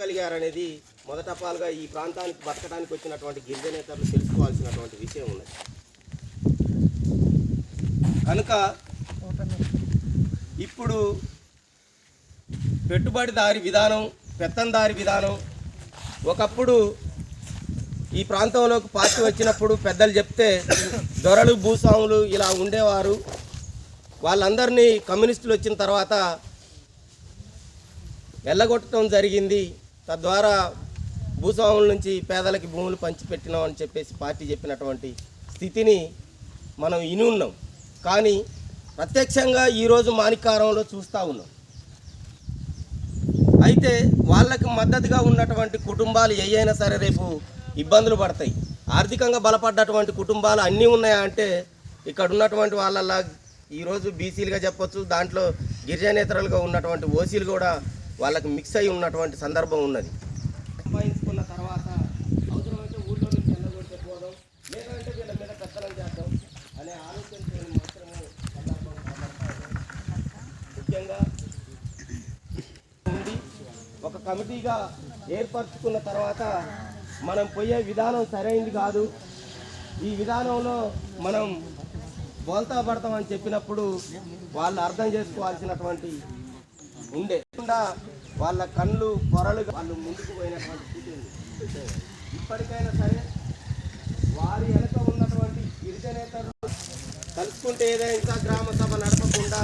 కలిగారనేది మొదటపాలుగా ఈ ప్రాంతానికి బతకడానికి వచ్చినటువంటి గిరిజనేతలు తెలుసుకోవాల్సినటువంటి విషయం ఉన్నది. కనుక ఇప్పుడు పెట్టుబడిదారి విధానం, పెత్తందారి విధానం, ఒకప్పుడు ఈ ప్రాంతంలోకి పార్టీ వచ్చినప్పుడు పెద్దలు చెప్తే దొరలు భూస్వాములు ఇలా ఉండేవారు. వాళ్ళందరినీ కమ్యూనిస్టులు వచ్చిన తర్వాత వెళ్ళగొట్టడం జరిగింది. తద్వారా భూస్వాముల నుంచి పేదలకి భూములు పంచిపెట్టినాం అని చెప్పేసి పార్టీ చెప్పినటువంటి స్థితిని మనం ఇని ఉన్నాం. కానీ ప్రత్యక్షంగా ఈరోజు మాణిక్యారంలో చూస్తూ ఉన్నాం. అయితే వాళ్ళకి మద్దతుగా ఉన్నటువంటి కుటుంబాలు ఏవైనా సరే రేపు ఇబ్బందులు పడతాయి. ఆర్థికంగా బలపడ్డటువంటి కుటుంబాలు అన్నీ ఉన్నాయా అంటే ఇక్కడ ఉన్నటువంటి వాళ్ళలా ఈరోజు బీసీలుగా చెప్పొచ్చు, దాంట్లో గిరిజనేతరులుగా ఉన్నటువంటి ఓసీలు కూడా వాళ్ళకి మిక్స్ అయి ఉన్నటువంటి సందర్భం ఉన్నది. సంపాదించుకున్న తర్వాత అవసరమైతే ఊళ్ళో నుంచి వెళ్ళగొడితే పోదాం, లేదంటే వీళ్ళ మీద పెత్తనం చేద్దాం అనే ఆలోచనతో మాత్రమే సందర్భం ముఖ్యంగా ఉంది. ఒక కమిటీగా ఏర్పరచుకున్న తర్వాత మనం పోయే విధానం సరైనది కాదు, ఈ విధానంలో మనం బోల్తా పడతామని చెప్పినప్పుడు వాళ్ళు అర్థం చేసుకోవాల్సినటువంటి ఉండే వాళ్ళ కళ్ళు పొరలు వాళ్ళు ముందుకు పోయినటువంటి స్థితి ఉంది. ఇప్పటికైనా సరే వారి వెనక ఉన్నటువంటి గిరిజనేతలు కలుసుకుంటే ఏదైనా ఇంకా గ్రామ సభ నడపకుండా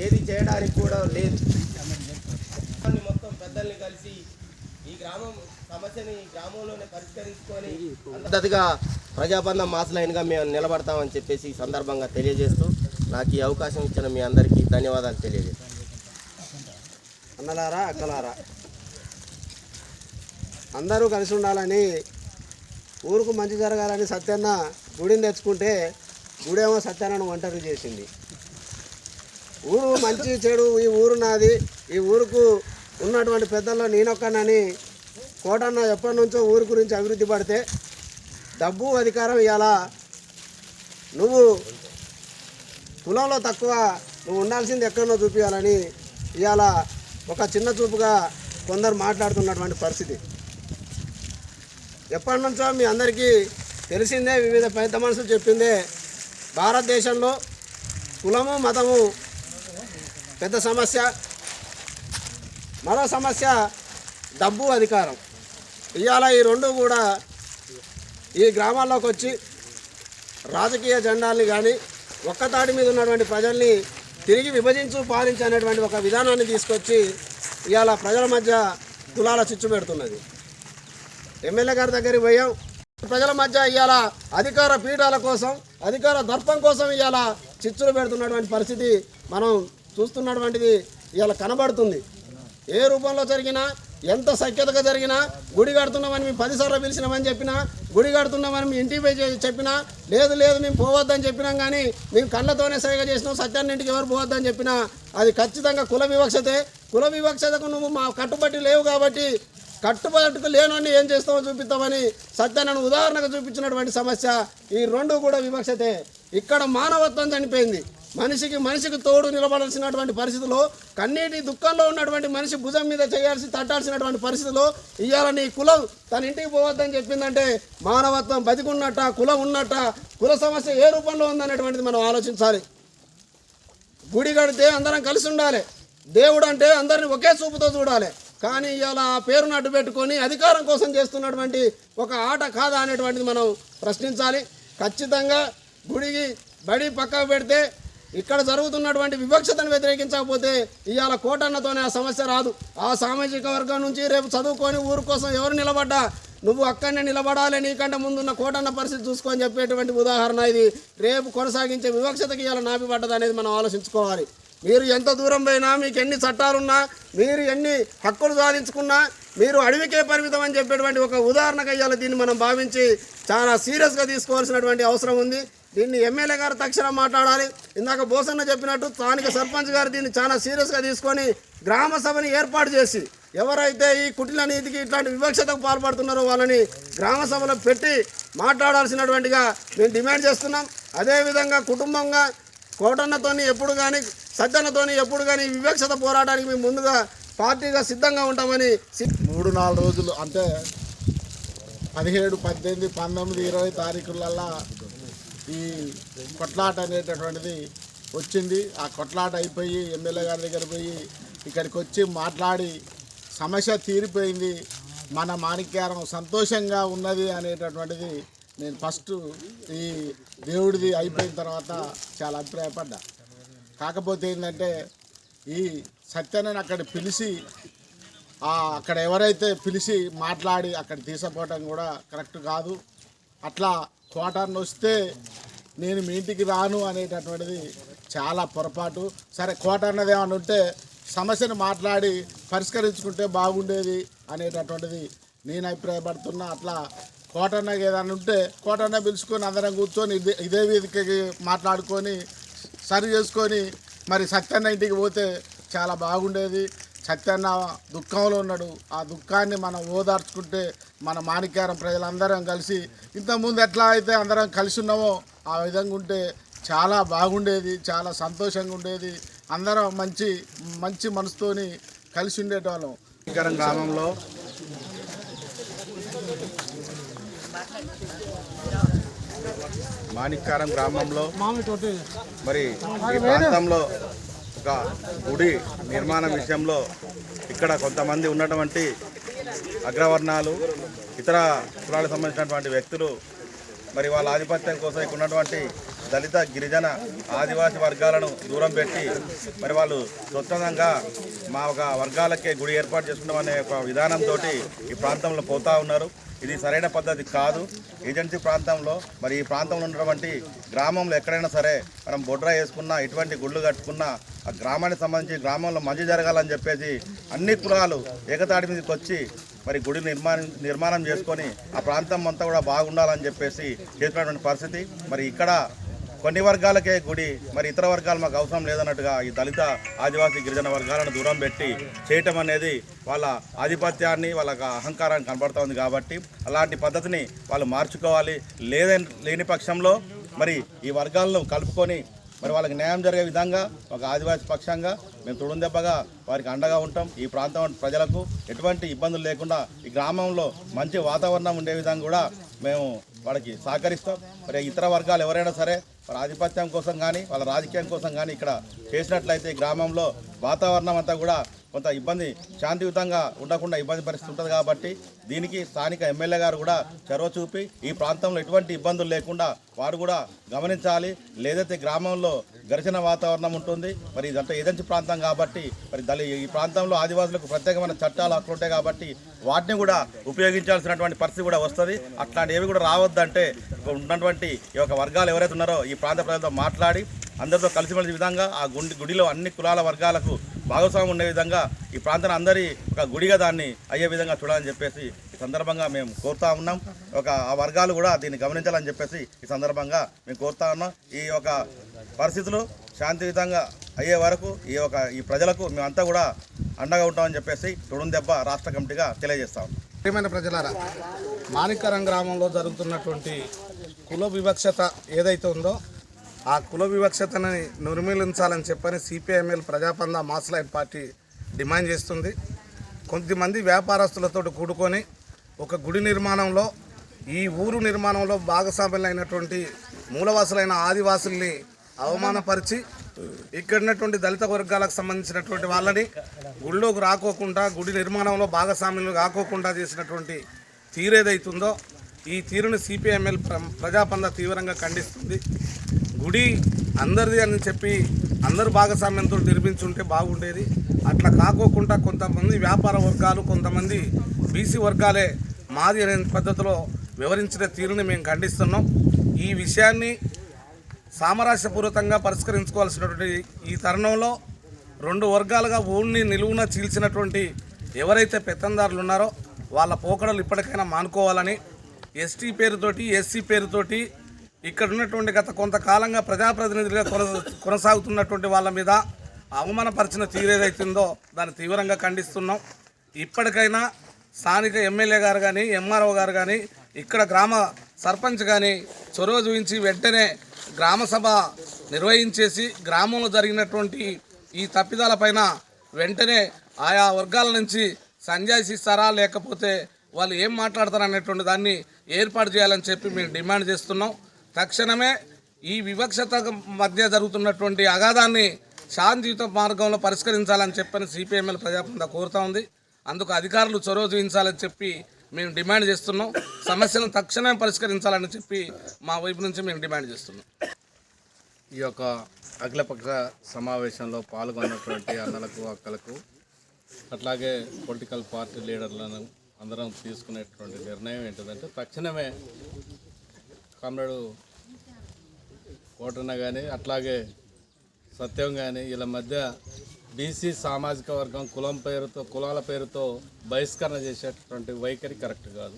ఏది చేయడానికి కూడా లేదు. మొత్తం పెద్దల్ని కలిసి ఈ గ్రామం సమస్యని గ్రామంలోనే పరిష్కరించుకొని పద్ధతిగా ప్రజాబంధం మాసలైనగా మేము నిలబడతామని చెప్పేసి ఈ సందర్భంగా తెలియజేస్తూ నాకు ఈ అవకాశం ఇచ్చిన మీ అందరికీ ధన్యవాదాలు తెలియజేస్తాను. అన్నలారా, అక్కలారా, అందరూ కలిసి ఉండాలని, ఊరుకు మంచి జరగాలని సత్యన్న గుడిని తెచ్చుకుంటే గుడేమో సత్యన్నను ఒంటరి చేసింది. ఊరు మంచి చెడు, ఈ ఊరు నాది, ఈ ఊరుకు ఉన్నటువంటి పెద్దల్లో నేనొక్కనని కోటన్న ఎప్పటి నుంచో ఊరు గురించి అభివృద్ధి పడితే డబ్బు అధికారం ఇవ్వాలా, నువ్వు కులంలో తక్కువ, నువ్వు ఉండాల్సింది ఎక్కడనో చూపించాలని ఇవాళ ఒక చిన్న చూపుగా కొందరు మాట్లాడుతున్నటువంటి పరిస్థితి. ఎప్పటి నుంచో మీ అందరికీ తెలిసిందే, వివిధ పెద్ద మనుషులు చెప్పిందే, భారతదేశంలో కులము మతము పెద్ద సమస్య, మరో సమస్య డబ్బు అధికారం. ఇవాళ ఈ రెండు కూడా ఈ గ్రామాల్లోకి వచ్చి రాజకీయ జెండాల్ని కానీ ఒక్కతాటి మీద ఉన్నటువంటి ప్రజల్ని తిరిగి విభజించు పాలించు అనేటువంటి ఒక విధానాన్ని తీసుకొచ్చి ఇవాళ ప్రజల మధ్య కులాల చిచ్చు పెడుతున్నది. ఎమ్మెల్యే గారి దగ్గరికి పోయాం, ప్రజల మధ్య ఇవాళ అధికార పీఠాల కోసం, అధికార దర్పం కోసం ఇవాళ చిచ్చులు పెడుతున్నటువంటి పరిస్థితి మనం చూస్తున్నటువంటిది ఇవాళ కనబడుతుంది. ఏ రూపంలో జరిగినా, ఎంత సఖ్యతగా జరిగినా, గుడి కడుతున్నామని మేము 10 సార్లు పిలిచినామని చెప్పినా, గుడి కడుతున్నామని మేము ఇంటికి పోయి చెప్పినా, లేదు లేదు మేము పోవద్దని చెప్పినాం, కానీ మేము కళ్ళతోనే సైగ చేసినాం, సత్యాన్ని ఇంటికి ఎవరు పోవద్దని చెప్పినా అది ఖచ్చితంగా కుల వివక్షతే. కుల వివక్షతకు నువ్వు మా కట్టుబట్టి లేవు కాబట్టి కట్టుబట్టుకు లేనోని ఏం చేస్తామో చూపిస్తామని సత్యాన్ని ఉదాహరణగా చూపించినటువంటి సమస్య. ఈ రెండు కూడా వివక్షతే. ఇక్కడ మానవత్వం చనిపోయింది. మనిషికి తోడు నిలబడాల్సినటువంటి పరిస్థితిలో, కన్నీటి దుఃఖంలో ఉన్నటువంటి మనిషి భుజం మీద తట్టాల్సినటువంటి పరిస్థితిలో ఇవాళ నీ కులం తన ఇంటికి పోవద్దని చెప్పిందంటే మానవత్వం బతికున్నట్ట, కులం ఉన్నట్ట, కుల సమస్య ఏ రూపంలో ఉందనేటువంటిది మనం ఆలోచించాలి. గుడి కడితే అందరం కలిసి ఉండాలి, దేవుడు అంటే అందరిని ఒకే చూపుతో చూడాలి. కానీ ఇవాళ ఆ పేరును అడ్డు పెట్టుకొని అధికారం కోసం చేస్తున్నటువంటి ఒక ఆట కాదా అనేటువంటిది మనం ప్రశ్నించాలి. ఖచ్చితంగా గుడికి బడి పక్కకు పెడితే ఇక్కడ జరుగుతున్నటువంటి వివక్షతను వ్యతిరేకించకపోతే ఇవాళ కోటన్నతోనే ఆ సమస్య రాదు. ఆ సామాజిక వర్గం నుంచి రేపు చదువుకొని ఊరు కోసం ఎవరు నిలబడ్డా నువ్వు అక్కడనే నిలబడాలి, నీకంటే ముందున్న కోటన్న పరిస్థితి చూసుకొని చెప్పేటువంటి ఉదాహరణ ఇది. రేపు కొనసాగించే వివక్షతకి ఇవాళ నాపి పడ్డది అనేది మనం ఆలోచించుకోవాలి. మీరు ఎంత దూరం పోయినా, మీకు ఎన్ని చట్టాలున్నా, మీరు ఎన్ని హక్కులు సాధించుకున్నా, మీరు అడవికే పరిమితం అని చెప్పేటువంటి ఒక ఉదాహరణగా ఇవాళ దీన్ని మనం భావించి చాలా సీరియస్గా తీసుకోవాల్సినటువంటి అవసరం ఉంది. దీన్ని ఎమ్మెల్యే గారు తక్షణం మాట్లాడాలి. ఇందాక బోసన్న చెప్పినట్టు స్థానిక సర్పంచ్ గారు దీన్ని చాలా సీరియస్గా తీసుకొని గ్రామ సభని ఏర్పాటు చేసి ఎవరైతే ఈ కుటిల నీతికి ఇట్లాంటి వివక్షతకు పాల్పడుతున్నారో వాళ్ళని గ్రామ సభలో పెట్టి మాట్లాడాల్సినటువంటిగా మేము డిమాండ్ చేస్తున్నాం. అదేవిధంగా కుటుంబంగా కోటన్నతోని ఎప్పుడు కానీ, సజ్జన్నతోని ఎప్పుడు కానీ వివక్షత పోరాటానికి మేము ముందుగా పార్టీగా సిద్ధంగా ఉంటామని 3-4 రోజులు అంటే 17, 18, 19, 20 తారీఖులల్లా ఈ కొట్లాట అనేటటువంటిది వచ్చింది. ఆ కొట్లాట అయిపోయి ఎమ్మెల్యే గారి దగ్గర పోయి ఇక్కడికి వచ్చి మాట్లాడి సమస్య తీరిపోయింది, మన మాణిక్యారం సంతోషంగా ఉన్నది అనేటటువంటిది నేను ఫస్ట్ ఈ దేవుడిది అయిపోయిన తర్వాత చాలా అభిప్రాయపడ్డా. కాకపోతే ఏంటంటే ఈ సత్యాన్ని అక్కడ పిలిచి అక్కడ ఎవరైతే పిలిచి మాట్లాడి అక్కడ తీసుకుపోవటం కూడా కరెక్ట్ కాదు. అట్లా కోటాన్ని వస్తే నేను మీ ఇంటికి రాను అనేటటువంటిది చాలా పొరపాటు. సరే కోట అన్నది ఏమైనా ఉంటే సమస్యను మాట్లాడి పరిష్కరించుకుంటే బాగుండేది అనేటటువంటిది నేను అభిప్రాయపడుతున్నా. అట్లా కోటన్నకి ఏదైనా ఉంటే కోటన్న పిలుచుకొని అందరం కూర్చొని ఇదే వేదికకి మాట్లాడుకొని సరి చేసుకొని మరి సత్యన్న ఇంటికి పోతే చాలా బాగుండేది. సత్యన్న దుఃఖంలో ఉన్నాడు, ఆ దుఃఖాన్ని మనం ఓదార్చుకుంటే మన మాణిక్యారం ప్రజలందరం కలిసి ఇంతకుముందు ఎట్లా అయితే అందరం కలిసి ఉన్నామో ఆ విధంగా ఉంటే చాలా బాగుండేది, చాలా సంతోషంగా ఉండేది. అందరం మంచి మంచి మనసుతోని కలిసి ఉండేటోళ్ళం. మాణిక్యారం గ్రామంలో మాణిక్యారం గ్రామంలో మరి ఈ ప్రాంతంలో ఒక గుడి నిర్మాణం విషయంలో ఇక్కడ కొంతమంది ఉన్నటువంటి అగ్రవర్ణాలు ఇతర కులాలకు సంబంధించినటువంటి వ్యక్తులు మరి వాళ్ళ ఆధిపత్యం కోసం ఇక్కడ ఉన్నటువంటి దళిత గిరిజన ఆదివాసీ వర్గాలను దూరం పెట్టి మరి వాళ్ళు స్వచ్ఛందంగా మా ఒక వర్గాలకే గుడి ఏర్పాటు చేసుకున్నామనే ఒక విధానంతో ఈ ప్రాంతంలో పోతా ఉన్నారు. ఇది సరైన పద్ధతి కాదు. ఏజెన్సీ ప్రాంతంలో మరి ఈ ప్రాంతంలో ఉన్నటువంటి గ్రామంలో ఎక్కడైనా సరే మనం బొడ్రా వేసుకున్నా ఇటువంటి గుళ్ళు కట్టుకున్నా ఆ గ్రామానికి సంబంధించి గ్రామంలో మంచి జరగాలని చెప్పేసి అన్ని కులాలు ఏకతాటి మీదకి వచ్చి మరి గుడి నిర్మాణం చేసుకొని ఆ ప్రాంతం అంతా కూడా బాగుండాలని చెప్పేసి చేసినటువంటి పరిస్థితి. మరి ఇక్కడ కొన్ని వర్గాలకే గుడి, మరి ఇతర వర్గాలు మాకు అవసరం లేదన్నట్టుగా ఈ దళిత ఆదివాసీ గిరిజన వర్గాలను దూరం పెట్టి చేయటం అనేది వాళ్ళ ఆధిపత్యాన్ని వాళ్ళ అహంకారాన్ని కనబడుతూ ఉంది. కాబట్టి అలాంటి పద్ధతిని వాళ్ళు మార్చుకోవాలి. లేని పక్షంలో మరి ఈ వర్గాలను కలుపుకొని మరి వాళ్ళకి న్యాయం జరిగే విధంగా ఒక ఆదివాసీ పక్షంగా మేము తుడుందెబ్బగా వారికి అండగా ఉంటాం. ఈ ప్రాంతం ప్రజలకు ఎటువంటి ఇబ్బందులు లేకుండా ఈ గ్రామంలో మంచి వాతావరణం ఉండే విధంగా కూడా మేము వాళ్ళకి సహకరిస్తాం. మరి ఇతర వర్గాలు ఎవరైనా సరే వాళ్ళ ఆధిపత్యం కోసం కానీ వాళ్ళ రాజకీయం కోసం కానీ ఇక్కడ చేసినట్లయితే ఈ గ్రామంలో వాతావరణం అంతా కూడా కొంత ఇబ్బంది శాంతియుతంగా ఉండకుండా ఇబ్బంది పరిస్థితి ఉంటుంది. కాబట్టి దీనికి స్థానిక ఎమ్మెల్యే గారు కూడా చొరవ చూపి ఈ ప్రాంతంలో ఎటువంటి ఇబ్బందులు లేకుండా వారు కూడా గమనించాలి. లేదైతే గ్రామంలో ఘర్షణ వాతావరణం ఉంటుంది. మరి ఇదంతా ఏజెన్సీ ప్రాంతం కాబట్టి మరి ఈ ప్రాంతంలో ఆదివాసులకు ప్రత్యేకమైన చట్టాలు హక్కులు ఉంటాయి కాబట్టి వాటిని కూడా ఉపయోగించాల్సినటువంటి పరిస్థితి కూడా వస్తుంది. అట్లాంటి ఏవి కూడా రావద్దంటే ఉన్నటువంటి ఈ యొక్క వర్గాలు ఎవరైతే ఉన్నారో ఈ ప్రాంత ప్రజలతో మాట్లాడి అందరితో కలిసిమెలిసి విధంగా ఆ గుడిలో అన్ని కులాల వర్గాలకు భాగస్వామ్యం ఉండే విధంగా ఈ ప్రాంతాన్ని అందరి ఒక గుడిగా దాన్ని అయ్యే విధంగా చూడాలని చెప్పేసి ఈ సందర్భంగా మేము కోరుతా ఉన్నాం. ఆ వర్గాలు కూడా దీన్ని గమనించాలని చెప్పేసి ఈ సందర్భంగా మేము కోరుతా ఉన్నాం. ఈ యొక్క పరిస్థితులు శాంతియుతంగా అయ్యే వరకు ఈ ప్రజలకు మేమంతా కూడా అండగా ఉంటామని చెప్పేసి తుడుందెబ్బ రాష్ట్ర కమిటీగా తెలియజేస్తాం. ప్రియమైన ప్రజలారా, మాణిక్యారం గ్రామంలో జరుగుతున్నటువంటి కుల వివక్షత ఏదైతే ఉందో ఆ కుల వివక్షతని నిర్మూలించాలని చెప్పని సిపిఐఎంఎల్ ప్రజాపంద మాస్లైట్ పార్టీ డిమాండ్ చేస్తుంది. కొంతమంది వ్యాపారస్తులతో కూడుకొని ఒక గుడి నిర్మాణంలో ఈ ఊరు నిర్మాణంలో భాగస్వాములైనటువంటి మూలవాసులైన ఆదివాసుల్ని అవమానపరిచి ఇక్కడ ఉన్నటువంటి దళిత వర్గాలకు సంబంధించినటువంటి వాళ్ళని గుడిలోకి రాకోకుండా గుడి నిర్మాణంలో భాగస్వాములు కాకోకుండా చేసినటువంటి తీరేదైతుందో ఈ తీరుని సిపిఐఎంఎల్ ప్రజాపంద తీవ్రంగా ఖండిస్తుంది. గుడి అందరిది అని చెప్పి అందరు భాగస్వామ్యంతో నిర్మించుంటే బాగుండేది. అట్లా కాకోకుండా కొంతమంది వ్యాపార వర్గాలు కొంతమంది బీసీ వర్గాలే మాది అనే పద్ధతిలో వివరించిన తీరుని మేము ఖండిస్తున్నాం. ఈ విషయాన్ని సామరస్యపూర్వకంగా పరిష్కరించుకోవాల్సినటువంటి ఈ తరుణంలో రెండు వర్గాలుగా ఊరిని నిలువున చీల్చినటువంటి ఎవరైతే పెత్తందారులు ఉన్నారో వాళ్ళ పోకడలు ఇప్పటికైనా మానుకోవాలని ఎస్టీ పేరుతోటి ఎస్సీ పేరుతోటి ఇక్కడ ఉన్నటువంటి గత కొంతకాలంగా ప్రజాప్రతినిధులుగా కొనసాగుతున్నటువంటి వాళ్ళ మీద అవమానపరిచిన తీరేదైతుందో దాన్ని తీవ్రంగా ఖండిస్తున్నాం. ఇప్పటికైనా స్థానిక ఎమ్మెల్యే గారు కానీ ఎంఆర్ఓ గారు కానీ ఇక్కడ గ్రామ సర్పంచ్ కానీ చొరవ చూపించి వెంటనే గ్రామసభ నిర్వహించేసి గ్రామంలో జరిగినటువంటి ఈ తప్పిదాలపైన వెంటనే ఆయా వర్గాల నుంచి సంజాయిషి ఇస్తారా లేకపోతే వాళ్ళు ఏం మాట్లాడతారు అనేటువంటి దాన్ని ఏర్పాటు చేయాలని చెప్పి మేము డిమాండ్ చేస్తున్నాం. తక్షణమే ఈ వివక్షత మధ్య జరుగుతున్నటువంటి అగాధాన్ని శాంతియుత మార్గంలో పరిష్కరించాలని చెప్పని సిపిఎంఎల్ ప్రజాపంద కోరుతా ఉంది. అందుకు అధికారులు చొరవ చూపించాలని చెప్పి మేము డిమాండ్ చేస్తున్నాం. సమస్యలను తక్షణమే పరిష్కరించాలని చెప్పి మా వైపు నుంచి మేము డిమాండ్ చేస్తున్నాం. ఈ యొక్క అఖిలపక్ష సమావేశంలో పాల్గొన్నటువంటి అన్నలకు అక్కలకు అట్లాగే పొలిటికల్ పార్టీ లీడర్లను అందరం తీసుకునేటువంటి నిర్ణయం ఏంటిదంటే తక్షణమే కామ్రేడు కోటన్న కానీ అట్లాగే సత్యం కానీ వీళ్ళ మధ్య బీసీ సామాజిక వర్గం కులాల పేరుతో బహిష్కరణ చేసేటటువంటి వైఖరి కరెక్ట్ కాదు.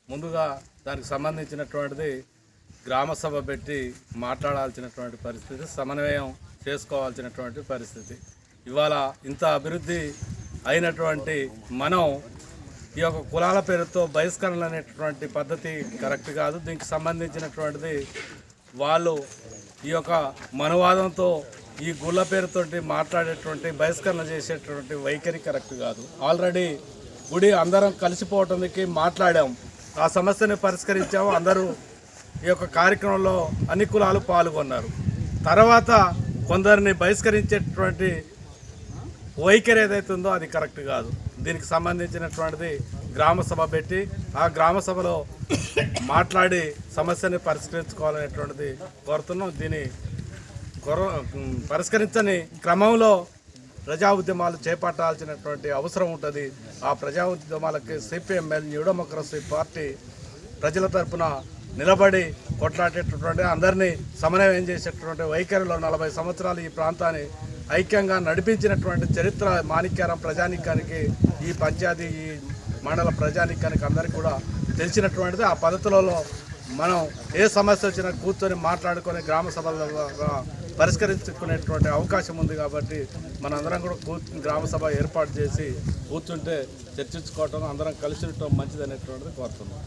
ముందుగా దానికి సంబంధించినటువంటిది గ్రామ సభ పెట్టి మాట్లాడాల్సినటువంటి పరిస్థితి, సమన్వయం చేసుకోవాల్సినటువంటి పరిస్థితి. ఇవాళ ఇంత అభివృద్ధి అయినటువంటి మనం ఈ యొక్క కులాల పేరుతో బహిష్కరణ అనేటటువంటి పద్ధతి కరెక్ట్ కాదు. దీనికి సంబంధించినటువంటిది వాళ్ళు ఈ యొక్క మనవాదంతో ఈ గుళ్ళ పేరుతోటి మాట్లాడేటువంటి బహిష్కరణ చేసేటువంటి వైఖరి కరెక్ట్ కాదు. ఆల్రెడీ గుడి అందరం కలిసిపోవటానికి మాట్లాడాం, ఆ సమస్యని పరిష్కరించాము. అందరూ ఈ యొక్క కార్యక్రమంలో అన్ని కులాలు పాల్గొన్నారు. తర్వాత కొందరిని బహిష్కరించేటువంటి వైఖరి ఏదైతే ఉందో అది కరెక్ట్ కాదు. దీనికి సంబంధించినటువంటిది గ్రామ సభ పెట్టి ఆ గ్రామ సభలో మాట్లాడి సమస్యని పరిష్కరించుకోవాలనేటువంటిది కోరుతున్నాం. దీన్ని పరిష్కరించని క్రమంలో ప్రజా ఉద్యమాలు చేపట్టాల్సినటువంటి అవసరం ఉంటుంది. ఆ ప్రజా ఉద్యమాలకి సిపిఎంఎల్ న్యూ డెమోక్రసీ పార్టీ ప్రజల తరఫున నిలబడి కొట్లాడేటటువంటి అందరినీ సమన్వయం చేసేటటువంటి వైఖరిలో 40 సంవత్సరాలు ఈ ప్రాంతాన్ని ఐక్యంగా నడిపించినటువంటి చరిత్ర మాణిక్యారం ప్రజానీకానికి, ఈ పంచాయతీ ఈ మండల ప్రజానీకానికి అందరికీ కూడా తెలిసినటువంటిది. ఆ పద్ధతులలో మనం ఏ సమస్య వచ్చినా కూర్చొని మాట్లాడుకొని గ్రామ సభలలో పరిష్కరించుకునేటువంటి అవకాశం ఉంది. కాబట్టి మనందరం కూడా గ్రామ సభ ఏర్పాటు చేసి కూర్చుంటే చర్చించుకోవటం, అందరం కలిసి ఉండటం మంచిది అనేటువంటిది కోరుతున్నాం.